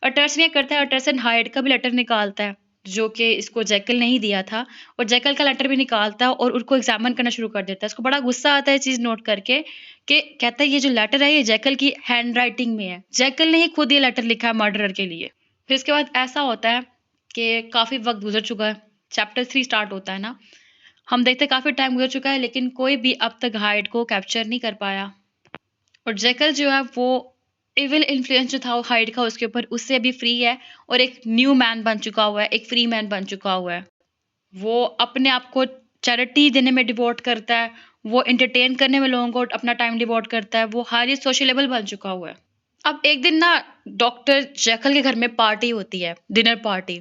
अटर्सन क्या करता है, अटर्सन हाइड का भी लेटर निकालता है जो कि इसको जैकल नहीं दिया था, और जैकल का लेटर भी निकालता है और उनको एग्जामिन करना शुरू कर देता है। उसको बड़ा गुस्सा आता है चीज नोट करके कि कहता है ये जो लेटर है ये जैकल की हैंड राइटिंग में है, जैकल ने ही खुद ये लेटर लिखा है मर्डरर के लिए। फिर इसके बाद ऐसा होता है कि काफी वक्त गुजर चुका है, चैप्टर 3 स्टार्ट होता है ना, हम देखते हैं काफी टाइम गुजर चुका है लेकिन कोई भी अब तक हाइड को कैप्चर नहीं कर पाया, और जैकल जो है वो इविल इन्फ्लुएंस जो था वो हाइड का उसके ऊपर, उससे अभी फ्री है और एक न्यू मैन बन चुका हुआ है, एक फ्री मैन बन चुका हुआ है। वो अपने आप को चैरिटी देने में डिवोट करता है, वो एंटरटेन करने में लोगों को अपना टाइम डिवोट करता है, वो हाईली सोशलेबल बन चुका हुआ है। अब एक दिन ना डॉक्टर जैकल के घर में पार्टी होती है, डिनर पार्टी।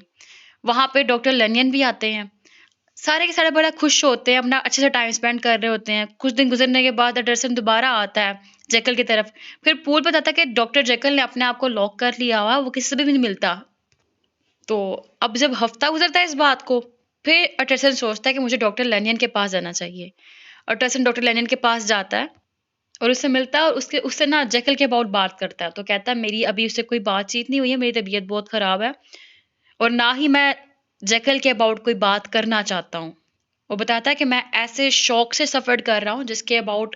वहां पे डॉक्टर लेनियन भी आते हैं, सारे के सारे बड़ा खुश होते हैं, अपना अच्छे से टाइम स्पेंड कर रहे होते हैं। कुछ दिन गुजरने के बाद एंडरसन दोबारा आता है जैकल की तरफ, फिर पूल बताता है कि डॉक्टर जैकल ने अपने आप को लॉक कर लिया हुआ, वो किसी से भी नहीं मिलता। तो अब जब हफ्ता गुजरता है इस बात को, फिर एंडरसन सोचता है कि मुझे डॉक्टर लेनियन के पास जाना चाहिए। एंडरसन डॉक्टर लेनियन के पास जाता है और उससे मिलता है, और उससे ना जैकल के अबाउट बात करता है। तो कहता है मेरी अभी उससे कोई बातचीत नहीं हुई है, मेरी तबीयत बहुत खराब है, और ना ही मैं जैकल के अबाउट कोई बात करना चाहता हूँ। वो बताता है कि मैं ऐसे शौक से सफ़र कर रहा हूँ जिसके अबाउट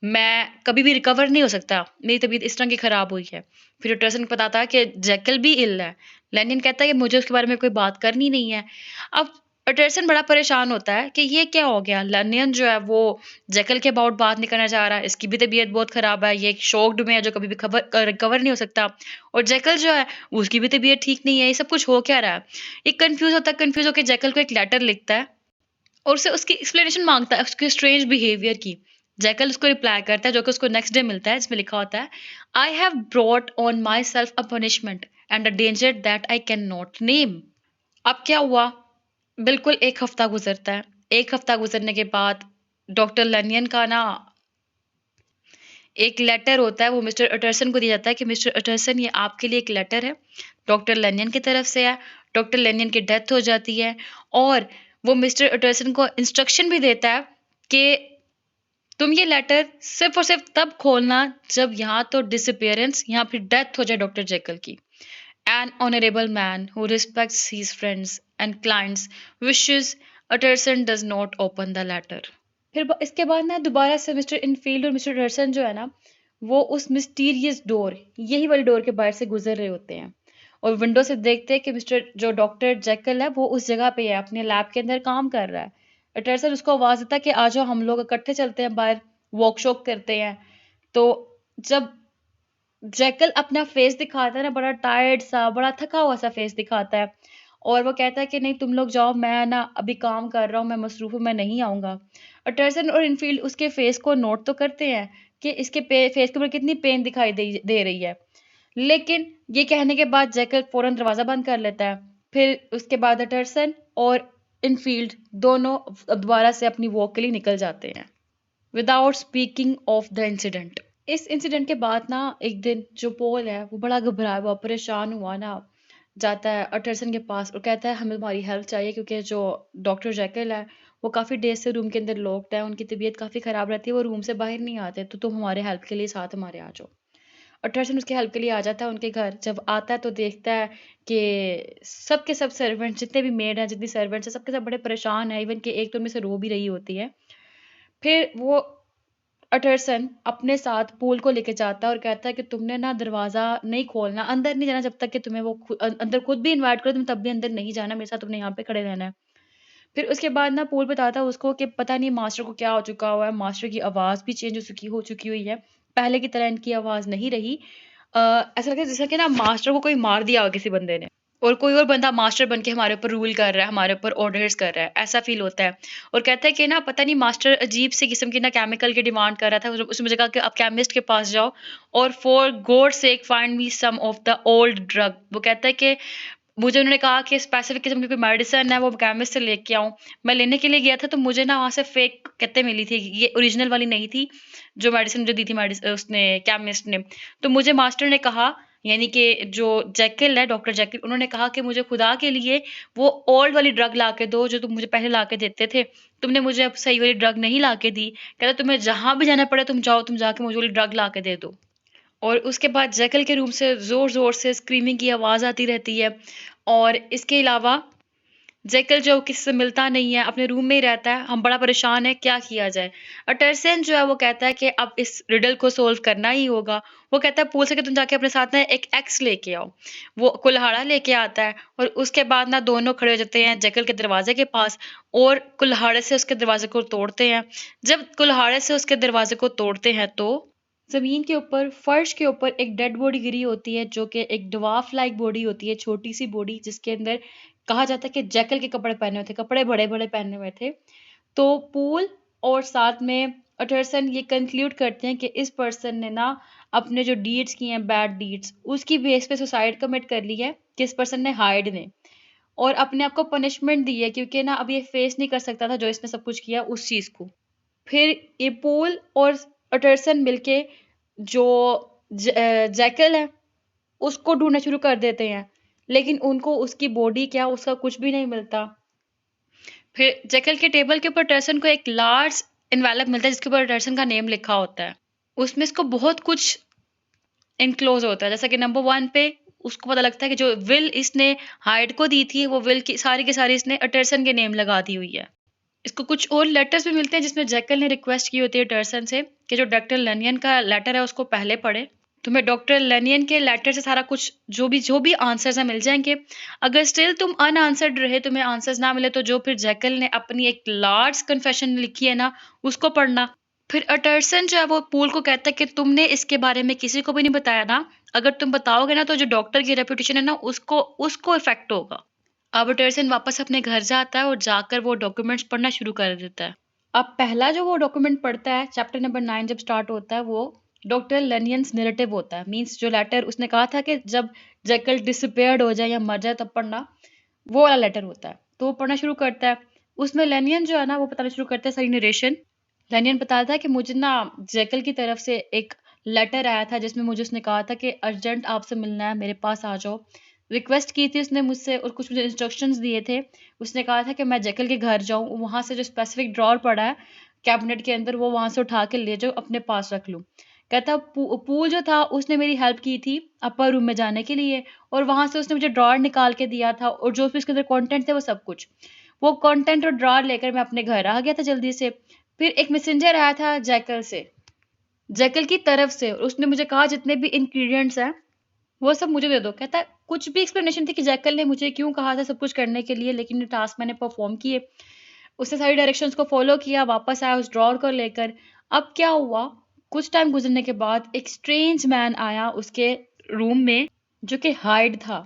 मैं कभी भी रिकवर नहीं हो सकता, मेरी तबीयत इस तरह की ख़राब हुई है। फिर टर्सन बताता है कि जैकल भी इल है। लेनिन कहता है कि मुझे उसके बारे में कोई बात करनी नहीं है। अब टर्सन बड़ा परेशान होता है कि ये क्या हो गया, लेनिन जो है वो जैकल के अबाउट बात नहीं करना चाह रहा, इसकी भी तबीयत बहुत ख़राब है, ये एक शॉक्ड में है जो कभी भी रिकवर नहीं हो सकता, और जैकल जो है उसकी भी तबीयत ठीक नहीं है, ये सब कुछ हो क्या रहा है। ये कन्फ्यूज़ होता है, कन्फ्यूज़ होकर जैकल को एक लेटर लिखता है और उससे उसकी एक्सप्लेनेशन मांगता है उसके स्ट्रेंज बिहेवियर की। जैकल उसको रिप्लाई करता है जो कि उसको नेक्स्ट डे मिलता है, जिसमें लिखा होता है I have brought on my self a punishment and a danger that I can not name. अब क्या हुआ, बिल्कुल एक हफ्ता गुजरता है। एक हफ्ता गुजरने के बाद डॉक्टर लनियन का ना एक लेटर होता है, वो मिस्टर अटर्सन को दिया जाता है कि मिस्टर अटर्सन ये आपके लिए एक लेटर है, डॉक्टर लेनियन की तरफ से है। डॉक्टर लेनियन की डेथ हो जाती है, और वो मिस्टर अटर्सन को इंस्ट्रक्शन भी देता है कि तुम ये लेटर सिर्फ और सिर्फ तब खोलना जब यहाँ तो डिसअपियरेंस या फिर डेथ हो जाए डॉक्टर जैकल की। An honourable man who respects his friends and clients wishes Utterson does not open the letter. फिर इसके बाद ना दोबारा से मिस्टर इनफील्ड और मिस्टर हडसन जो है ना, वो उस मिस्टीरियस डोर, यही वाली डोर के बाहर से गुजर रहे होते हैं, और विंडो से देखते हैं कि मिस्टर जो डॉक्टर जैकल है वो उस जगह पे है, अपने लैब के अंदर काम कर रहा है। अटर्सन उसको आवाज देता है कि आ जाओ हम लोग इकट्ठे चलते हैं बाहर, वॉक शॉक करते हैं। तो जब जैकल अपना फेस दिखाता है ना, बड़ा टायर्ड सा, बड़ा थका हुआ सा फेस दिखाता है, और वो कहता है कि नहीं तुम लोग जाओ, मैं ना अभी काम कर रहा हूँ, मैं मसरूफ हूँ, मैं नहीं आऊंगा। और टर्सन और इनफील्ड उसके फेस को नोट तो करते हैं कि इसके फेस के ऊपर कितनी पेन दिखाई दे रही है, लेकिन ये कहने के बाद जैकल फौरन दरवाजा बंद कर लेता है। फिर उसके बाद अटरसन और इनफील्ड दोनों अब दोबारा से अपनी वॉक के लिए निकल जाते हैं without speaking of the incident. इस इंसिडेंट के बाद ना एक दिन जो पोल है वो बड़ा घबराया हुआ परेशान हुआ ना जाता है अटरसन के पास और कहता है हमें तुम्हारी हेल्प चाहिए क्योंकि जो डॉक्टर जैकल है वो काफ़ी डेज से रूम के अंदर लॉक्ड है, उनकी तबीयत काफ़ी ख़राब रहती है, वो रूम से बाहर नहीं आते, तो तुम हमारे हेल्प के लिए साथ हमारे आ जाओ। अटरसन उसकी हेल्प के लिए आ जाता है उनके घर। जब आता है तो देखता है कि सब के सब सर्वेंट जितने भी मेड हैं जितनी सर्वेंट्स हैं सबके सब बड़े परेशान हैं, इवन कि एक तो उनमें से रो भी रही होती है। फिर वो अटरसन अपने साथ पूल को लेके जाता है और कहता है कि तुमने ना दरवाज़ा नहीं खोलना, अंदर नहीं जाना जब तक कि तुम्हें वो अंदर खुद भी इनवाइट करो तुम तब भी अंदर नहीं जाना, मेरे साथ तुमने यहाँ पे खड़े रहना है। फिर उसके बाद ना पूल बताता है उसको कि पता नहीं मास्टर को क्या हो चुका हुआ है, मास्टर की आवाज़ भी चेंज हो चुकी हुई है, पहले की तरह इनकी आवाज़ नहीं रही। ऐसा लगता है जैसा कि ना मास्टर को कोई मार दिया हो किसी बंदे ने और कोई और बंदा मास्टर बन के हमारे ऊपर रूल कर रहा है, हमारे ऊपर ऑर्डर्स कर रहा है, ऐसा फील होता है। और कहता है कि ना पता नहीं मास्टर अजीब से किस्म की ना केमिकल की डिमांड कर रहा था, उसने मुझे कहा कि आप केमिस्ट के पास जाओ और for God sake find me some of the old drug. वो कहता है कि मुझे उन्होंने कहा कि स्पेसिफिक किस्म की कोई मेडिसिन है वो केमिस्ट से लेके आऊँ। मैं लेने के लिए गया था तो मुझे ना वहाँ से फेक कहते मिली थी, ये ओरिजिनल वाली नहीं थी जो मेडिसिन मुझे दी थी उसने केमिस्ट ने। तो मुझे मास्टर ने कहा यानी कि जो जैकिल है डॉक्टर जैकिल उन्होंने कहा कि मुझे खुदा के लिए वो ओल्ड वाली ड्रग ला के दो जो तुम मुझे पहले ला के देते थे, तुमने मुझे अब सही वाली ड्रग नहीं ला के दी। कहता तुम्हें जहाँ भी जाना पड़े तुम जाओ, तुम जाके मुझे वाली ड्रग ला के दे दो। और उसके बाद जैकल के रूम से ज़ोर-ज़ोर से स्क्रीमिंग की आवाज़ आती रहती है और इसके अलावा जैकल जो किसी से मिलता नहीं है, अपने रूम में ही रहता है, हम बड़ा परेशान हैं, क्या किया जाए? अटरसेन जो है वो कहता है कि अब इस रिडल को सॉल्व करना ही होगा। वो कहता है पूल से कि तुम जाके अपने साथ ना एक एक्स लेके आओ। वो कुल्हाड़ा लेके आता है और उसके बाद ना दोनों खड़े हो जाते हैं जैकल के दरवाज़े के पास और कुल्हाड़े से उसके दरवाज़े को तोड़ते हैं। जब कुल्हाड़े से उसके दरवाज़े को तोड़ते हैं तो ज़मीन के ऊपर फर्श के ऊपर एक डेड बॉडी गिरी होती है जो कि एक ड्वार्फ लाइक बॉडी होती है, छोटी सी बॉडी जिसके अंदर कहा जाता है कि जैकल के कपड़े पहने हुए थे, कपड़े बड़े-बड़े पहने हुए थे। तो पूल और साथ में अटरसन ये कंक्लूड करते हैं कि इस पर्सन ने ना अपने जो डीड्स किए हैं बैड डीड्स उसकी बेस पे सुसाइड कमिट कर ली है कि इस पर्सन ने हाइड ने और अपने आप को पनिशमेंट दी है क्योंकि ना अब ये फेस नहीं कर सकता था जो इसने सब कुछ किया उस चीज़ को। फिर ये पूल और अटरसन मिलके जो जैकल है उसको ढूँढना शुरू कर देते हैं, लेकिन उनको उसकी बॉडी क्या उसका कुछ भी नहीं मिलता। फिर जैकल के टेबल के ऊपर अटरसन को एक लार्ज एनवेलप मिलता है जिसके ऊपर अटरसन का नेम लिखा होता है। उसमें इसको बहुत कुछ एनक्लोज़ होता है, जैसा कि नंबर 1 पे उसको पता लगता है कि जो विल इसने हाइड को दी थी, वो विल की सारी इसने अटरसन के नेम लगा दी हुई है। इसको कुछ और लेटर्स भी मिलते हैं जिसमें जैकल ने रिक्वेस्ट की होती है अटरसन से कि जो डॉक्टर लेनियन का लेटर है उसको पहले पढ़े। तुम्हें डॉक्टर लेनियन के लेटर से सारा कुछ जो भी आंसर्स हैं मिल जाएँगे। अगर स्टिल तुम अनआंसर्ड रहे, तुम्हें आंसर्स ना मिले तो जो फिर जैकल ने अपनी एक लार्ज कन्फेशन लिखी है ना, उसको पढ़ना। फिर अटरसन जो है वो पूल को कहता है कि तुमने इसके बारे में किसी को भी नहीं बताया ना, अगर तुम बताओगे ना तो जो डॉक्टर की रेपुटेशन है ना उसको उसको इफ़ेक्ट होगा। अब अटरसन वापस अपने घर जाता है और जाकर वो डॉक्यूमेंट्स पढ़ना शुरू कर देता है। अब पहला जो वो डॉक्यूमेंट पढ़ता है चैप्टर नंबर 9 जब स्टार्ट होता है वो डॉक्टर लेनियंस नैरेटिव होता है। मीन्स जो लेटर उसने कहा था कि जब जैकल डिसअपीयर्ड हो जाए या मर जाए तब पढ़ना, वो वाला लेटर होता है। तो वो पढ़ना शुरू करता है। उसमें लेनियन जो है ना वो बताना शुरू करता है सारी नरेशन। लेनियन बताता है कि मुझे ना जैकल की तरफ से एक लेटर आया था जिसमें मुझे उसने कहा था कि अर्जेंट आपसे मिलना है, मेरे पास आ जाओ। रिक्वेस्ट की थी उसने मुझसे और कुछ मुझे इंस्ट्रक्शंस दिए थे। उसने कहा था कि मैं जैकल के घर जाऊँ, वहाँ से जो स्पेसिफिक ड्रॉवर पड़ा है कैबिनेट के अंदर वो वहाँ से उठा के ले जाओ, अपने पास रख लूँ। कहता पूल जो था उसने मेरी हेल्प की थी अपर रूम में जाने के लिए और वहाँ से उसने मुझे ड्रॉवर निकाल के दिया था और जो भी उसके अंदर कंटेंट थे वो सब कुछ। वो कंटेंट और ड्रॉवर लेकर मैं अपने घर आ गया था जल्दी से। फिर एक मैसेंजर आया था जैकल से, जैकल की तरफ से, और उसने मुझे कहा जितने भी इंग्रीडिएंट्स हैं वो सब मुझे दे दो। कहता है कुछ भी एक्सप्लेनेशन थी कि जैकल ने मुझे क्यों कहा था सब कुछ करने के लिए, लेकिन ये टास्क मैंने परफॉर्म किए। उसने सारी डायरेक्शंस को फॉलो किया, वापस आया उस ड्रॉवर को लेकर। अब क्या हुआ, कुछ टाइम गुजरने के बाद एक स्ट्रेंज मैन आया उसके रूम में जो कि हाइड था।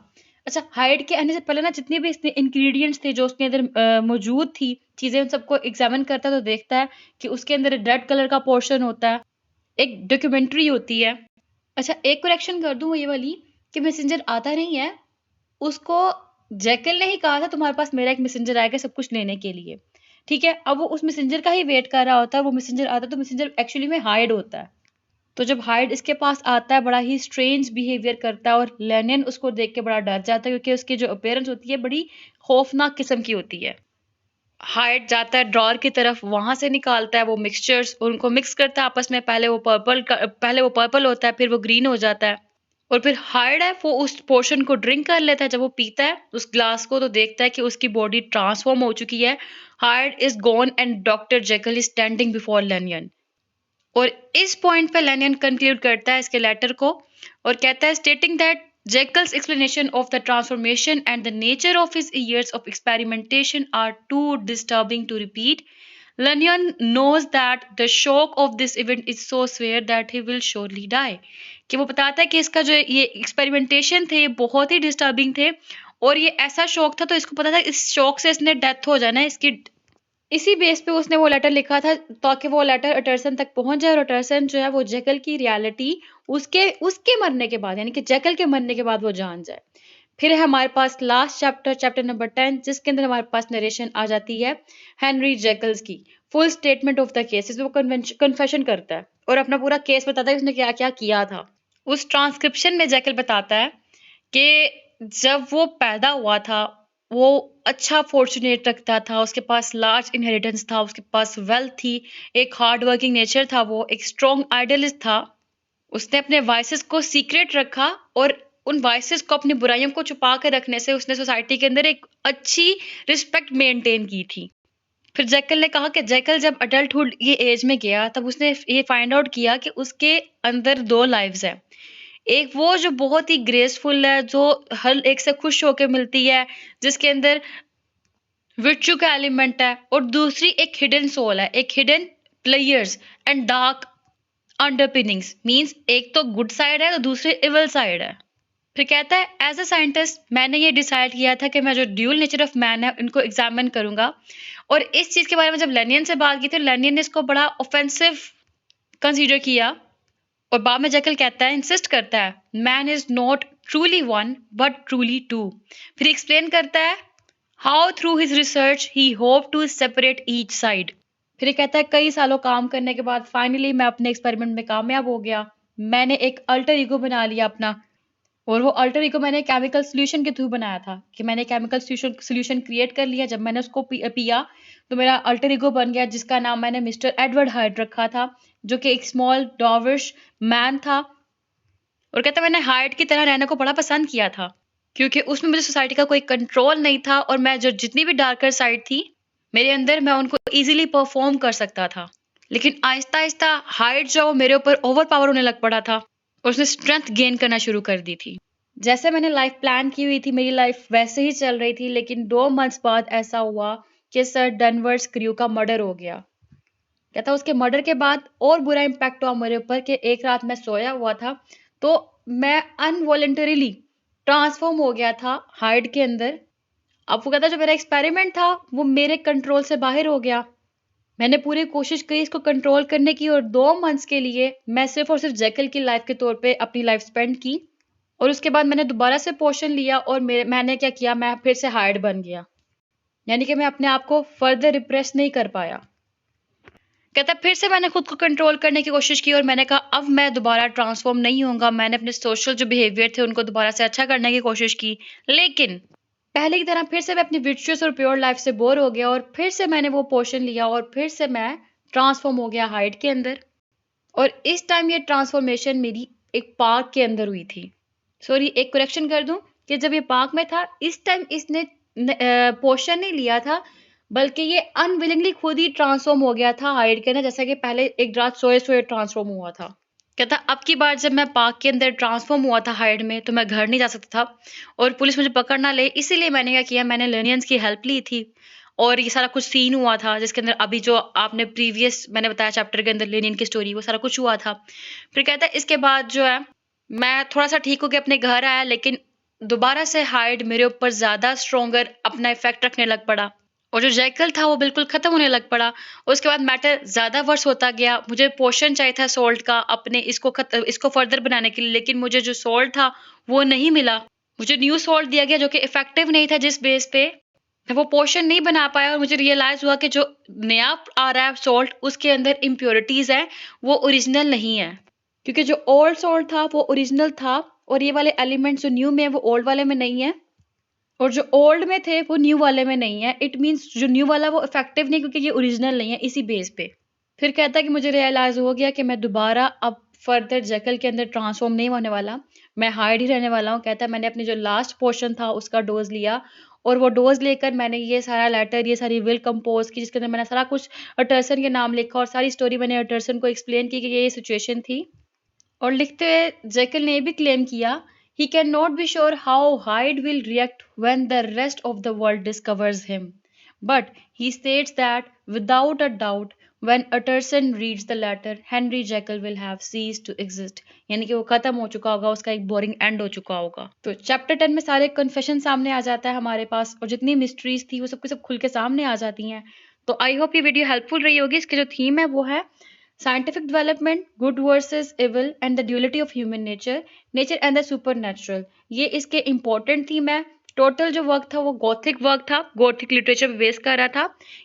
अच्छा, हाइड के आने से पहले ना जितने भी इसने इंग्रेडिएंट्स थे जो उसके अंदर मौजूद थी चीज़ें, उन सबको एग्जामिन करता है तो देखता है कि उसके अंदर रेड कलर का पोर्शन होता है, एक डॉक्यूमेंट्री होती है। अच्छा, एक करेक्शन कर दूँ ये वाली कि मैसेंजर आता नहीं है, उसको जैकल ने ही कहा था तुम्हारे पास मेरा एक मैसेंजर आएगा सब कुछ लेने के लिए। ठीक है, अब वो उस मैसेंजर का ही वेट कर रहा होता है, वो मैसेंजर आता है तो मैसेंजर एक्चुअली में हाइड होता है। तो जब हाइड इसके पास आता है बड़ा ही स्ट्रेंज बिहेवियर करता है और लेनियन उसको देख के बड़ा डर जाता है क्योंकि उसकी जो अपीयरेंस होती है बड़ी खौफनाक किस्म की होती है। हाइड जाता है ड्रॉर की तरफ, वहां से निकालता है वो मिक्सचर्स और उनको मिक्स करता है आपस में। पहले वो पर्पल होता है, फिर वो ग्रीन हो जाता है और फिर हाइड है वो उस पोर्शन को ड्रिंक कर लेता है। जब वो पीता है उस ग्लास को तो देखता है कि उसकी बॉडी ट्रांसफॉर्म हो चुकी है। Hyde is gone and doctor Jekyll is standing before Lanyon. और इस पॉइंट पे लेनियन कंक्लूड करता है इसके लेटर को और कहता है stating that Jekyll's explanation of the transformation and the nature of his years of experimentation are too disturbing to repeat. Lanyon knows that the shock of this event is so severe that he will surely die. कि वो बताता है कि इसका जो ये experimentation थे ये बहुत ही डिस्टर्बिंग थे और ये ऐसा शौक था तो इसको पता था इस शौक से इसने डेथ हो जाना है इसकी। इसी बेस पे उसने वो लेटर लिखा था ताकि वो लेटर अटरसन तक पहुंच जाए और अटरसन जो है वो जेकल की रियलिटी उसके उसके मरने के बाद यानी कि जेकल के मरने के बाद वो जान जाए। फिर है हमारे पास लास्ट चैप्टर नंबर 10 जिसके अंदर हमारे पास नरेशन आ जाती है हेनरी जेकल्स की full statement of the case. इसमें वो कन्फेशन करता है और अपना पूरा केस बताता है उसने क्या क्या किया था। उस ट्रांसक्रिप्शन में जेकल बताता है कि जब वो पैदा हुआ था वो अच्छा फॉर्चुनेट रखता था, उसके पास लार्ज इनहेरिटेंस था, उसके पास वेल्थ थी, एक हार्ड वर्किंग नेचर था, वो एक स्ट्रॉन्ग आइडियलिस्ट था। उसने अपने वाइसेस को सीक्रेट रखा और उन वाइसेस को अपनी बुराइयों को छुपा कर रखने से उसने सोसाइटी के अंदर एक अच्छी रिस्पेक्ट मेंटेन की थी। फिर जैकल ने कहा कि जैकल जब अडल्टहुड ये एज में गया तब उसने ये फाइंड आउट किया कि उसके अंदर दो लाइव्स हैं। एक वो जो बहुत ही ग्रेसफुल है, जो हर एक से खुश होकर मिलती है, जिसके अंदर विर्च्यू का एलिमेंट है, और दूसरी एक हिडन सोल है, एक hidden players and dark underpinnings. Means एक तो गुड साइड है तो दूसरी इवल साइड है। फिर कहता है एज अ साइंटिस्ट मैंने ये डिसाइड किया था कि मैं जो ड्यूल नेचर ऑफ मैन है इनको एग्जामिन करूंगा। और इस चीज के बारे में जब लेनियन से बात की थी लेनियन ने इसको बड़ा ऑफेंसिव कंसीडर किया और बाद में जैकल कहता है इंसिस्ट करता है man is not truly one but truly two. फिर एक्सप्लेन करता है how through his research he hope to separate each side. फिर कहता है कई सालों काम करने के बाद फाइनली मैं अपने एक्सपेरिमेंट में कामयाब हो गया। मैंने एक अल्टर ईगो बना लिया अपना और वो अल्टर ईगो मैंने केमिकल सोल्यूशन के थ्रू बनाया था कि मैंने केमिकल सोल्यूशन क्रिएट कर लिया। जब मैंने उसको पिया तो मेरा अल्टर ईगो बन गया जिसका नाम मैंने मिस्टर एडवर्ड हाइड रखा था जो कि एक स्मॉल डॉविश मैन था। और कहता मैंने हाइड की तरह रहने को बड़ा पसंद किया था क्योंकि उसमें मुझे सोसाइटी का कोई कंट्रोल नहीं था और मैं जो जितनी भी डार्कर साइड थी मेरे अंदर मैं उनको इजीली परफॉर्म कर सकता था। लेकिन आहिस्ता आहिस्ता हाइड जो मेरे ऊपर ओवर पावर होने लग पड़ा था और उसने स्ट्रेंथ गेन करना शुरू कर दी थी। जैसे मैंने लाइफ प्लान की हुई थी मेरी लाइफ वैसे ही चल रही थी, लेकिन 2 मंथ्स बाद ऐसा हुआ कि सर डनवर्स क्रू का मर्डर हो गया। कहता उसके मर्डर के बाद और बुरा इम्पैक्ट हुआ मेरे ऊपर कि एक रात मैं सोया हुआ था तो मैं अनवॉलेंटरीली ट्रांसफॉर्म हो गया था हाइड के अंदर। अब वो कहता जो मेरा एक्सपेरिमेंट था वो मेरे कंट्रोल से बाहर हो गया। मैंने पूरी कोशिश की इसको कंट्रोल करने की और 2 मंथ्स के लिए मैं सिर्फ और सिर्फ जैकल की लाइफ के तौर पे अपनी लाइफ स्पेंड की और उसके बाद मैंने दोबारा से पोर्शन लिया और मैंने क्या किया मैं फिर से हाइड बन गया। यानी कि मैं अपने आप को फर्दर रिप्रेस नहीं कर पाया। कहता फिर से मैंने खुद को कंट्रोल करने की कोशिश की और मैंने कहा अब मैं दोबारा ट्रांसफॉर्म नहीं होऊंगा। मैंने अपने सोशल जो बिहेवियर थे उनको दोबारा से अच्छा करने की कोशिश की, लेकिन पहले की तरह फिर से मैं अपनी वर्चुअस और प्योर लाइफ से बोर हो गया और फिर से मैंने वो पोर्शन लिया और फिर से मैं ट्रांसफॉर्म हो गया हाइड के अंदर। और इस टाइम ये ट्रांसफॉर्मेशन मेरी एक पार्क के अंदर हुई थी। सॉरी एक करेक्शन कर दूं कि जब ये पार्क में था इस टाइम इसने पोर्शन नहीं लिया था बल्कि ये अनविलिंगली खुद ही ट्रांसफॉर्म हो गया था हाइड के ना, जैसा कि पहले एक रात सोए सोए ट्रांसफॉर्म हुआ था। कहता अब की बार जब मैं पार्क के अंदर ट्रांसफॉर्म हुआ था हाइड में तो मैं घर नहीं जा सकता था और पुलिस मुझे पकड़ ना ले, इसीलिए मैंने क्या किया मैंने लेनियंस की हेल्प ली थी और ये सारा कुछ सीन हुआ था जिसके अंदर अभी जो आपने प्रीवियस मैंने बताया चैप्टर के अंदर लेनियन की स्टोरी वो सारा कुछ हुआ था। फिर कहता है इसके बाद जो है मैं थोड़ा सा ठीक होकर अपने घर आया लेकिन दोबारा से हाइड मेरे ऊपर ज्यादा स्ट्रोंगर अपना इफेक्ट रखने लग पड़ा और जो जैकल था वो बिल्कुल खत्म होने लग पड़ा। उसके बाद मैटर ज्यादा वर्स होता गया। मुझे पोर्शन चाहिए था सोल्ट का अपने इसको फर्दर बनाने के लिए, लेकिन मुझे जो सोल्ट था वो नहीं मिला। मुझे न्यू सॉल्ट दिया गया जो कि इफेक्टिव नहीं था, जिस बेस पे मैं वो पोर्शन नहीं बना पाया, और मुझे रियलाइज हुआ कि जो नया आ रहा है सॉल्ट उसके अंदर इम्प्योरिटीज हैं, वो ओरिजिनल नहीं है। क्योंकि जो ओल्ड सॉल्ट था वो ओरिजिनल था, और ये वाले एलिमेंट्स जो न्यू में है वो ओल्ड वाले में नहीं है, और जो ओल्ड में थे वो न्यू वाले में नहीं है। इट मीन्स जो न्यू वाला वो इफेक्टिव नहीं, क्योंकि ये ओरिजिनल नहीं है इसी बेस पे। फिर कहता है कि मुझे रियलाइज हो गया कि मैं दोबारा अब फर्दर जेकल के अंदर ट्रांसफॉर्म नहीं होने वाला, मैं हाइड ही रहने वाला हूँ। कहता है मैंने अपने जो लास्ट पोर्शन था उसका डोज लिया, और वो डोज लेकर मैंने ये सारा लेटर, ये सारी विल कंपोज की, जिसके अंदर मैंने सारा कुछ अटर्सन के नाम लिखा, और सारी स्टोरी मैंने अटर्सन को एक्सप्लेन की कि ये सिचुएशन थी। और लिखते हुए जेकल ने भी क्लेम किया, he cannot be sure how Hyde will react when the rest of the world discovers him, but he states that without a doubt when Utterson reads the letter Henry Jekyll will have ceased to exist, यानी कि वो खत्म हो चुका होगा, उसका एक boring and हो चुका होगा। तो चैप्टर 10 में सारे कन्फेशन सामने आ जाता है हमारे पास, और जितनी मिस्ट्रीज थी वो सब के सब खुल के सामने आ जाती हैं। तो आई होप ये वीडियो हेल्पफुल रही होगी। इसके जो थीम है वो है scientific development, good versus evil, and the duality of human nature, nature and the supernatural। ये इसके इम्पोर्टेंट थीम है। टोटल जो वर्क था वो गॉथिक वर्क था, गॉथिक लिटरेचर पे बेस कर रहा था।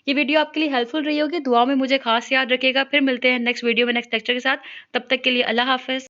ये वीडियो आपके लिए हेल्पफुल रही होगी, दुआ में मुझे खास याद रखिएगा। फिर मिलते हैं नेक्स्ट वीडियो में नेक्स्ट लेक्चर के साथ। तब तक के लिए अल्लाह हाफिज।